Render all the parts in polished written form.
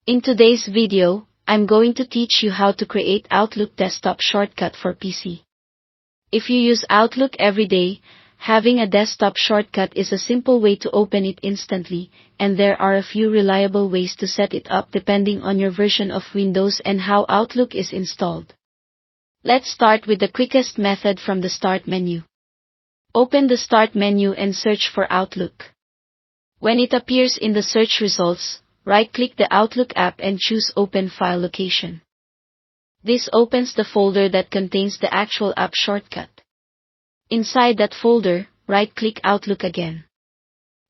In today's video, I'm going to teach you how to create Outlook desktop shortcut for PC. If you use Outlook every day, having a desktop shortcut is a simple way to open it instantly, and there are a few reliable ways to set it up depending on your version of Windows and how Outlook is installed. Let's start with the quickest method from the Start menu. Open the Start menu and search for Outlook. When it appears in the search results, right-click the Outlook app and choose Open File Location. This opens the folder that contains the actual app shortcut. Inside that folder, right-click Outlook again.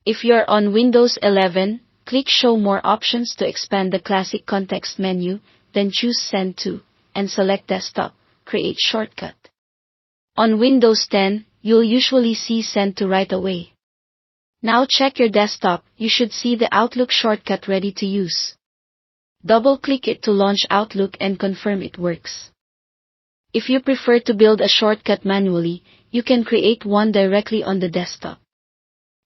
If you're on Windows 11, click Show More Options to expand the classic context menu, then choose Send to, and select Desktop, Create Shortcut. On Windows 10, you'll usually see Send to right away. Now check your desktop, you should see the Outlook shortcut ready to use. Double-click it to launch Outlook and confirm it works. If you prefer to build a shortcut manually, you can create one directly on the desktop.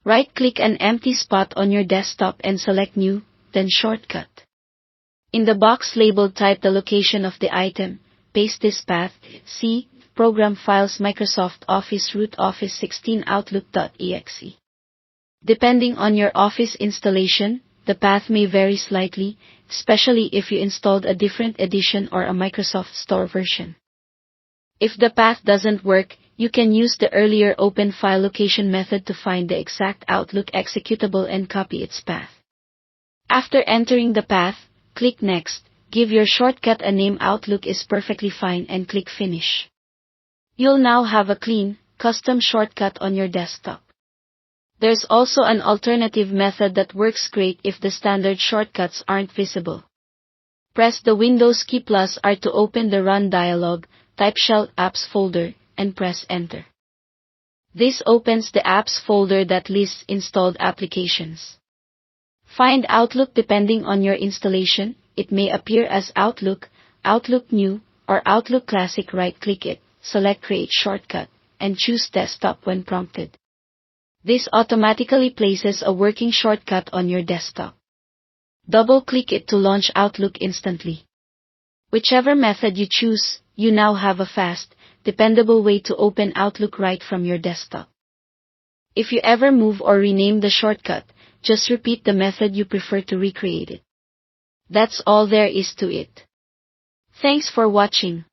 Right-click an empty spot on your desktop and select New, then Shortcut. In the box labeled type the location of the item, paste this path, C, Program Files Microsoft Office Root Office 16 Outlook.exe. Depending on your Office installation, the path may vary slightly, especially if you installed a different edition or a Microsoft Store version. If the path doesn't work, you can use the earlier Open File Location method to find the exact Outlook executable and copy its path. After entering the path, click Next, give your shortcut a name. Outlook is perfectly fine, and click Finish. You'll now have a clean, custom shortcut on your desktop. There's also an alternative method that works great if the standard shortcuts aren't visible. Press the Windows key +R to open the Run dialog, type Shell Apps folder, and press Enter. This opens the Apps folder that lists installed applications. Find Outlook. Depending on your installation, it may appear as Outlook, Outlook New, or Outlook Classic. Right-click it, select Create Shortcut, and choose Desktop when prompted. This automatically places a working shortcut on your desktop. Double-click it to launch Outlook instantly. Whichever method you choose, you now have a fast, dependable way to open Outlook right from your desktop. If you ever move or rename the shortcut, just repeat the method you prefer to recreate it. That's all there is to it. Thanks for watching.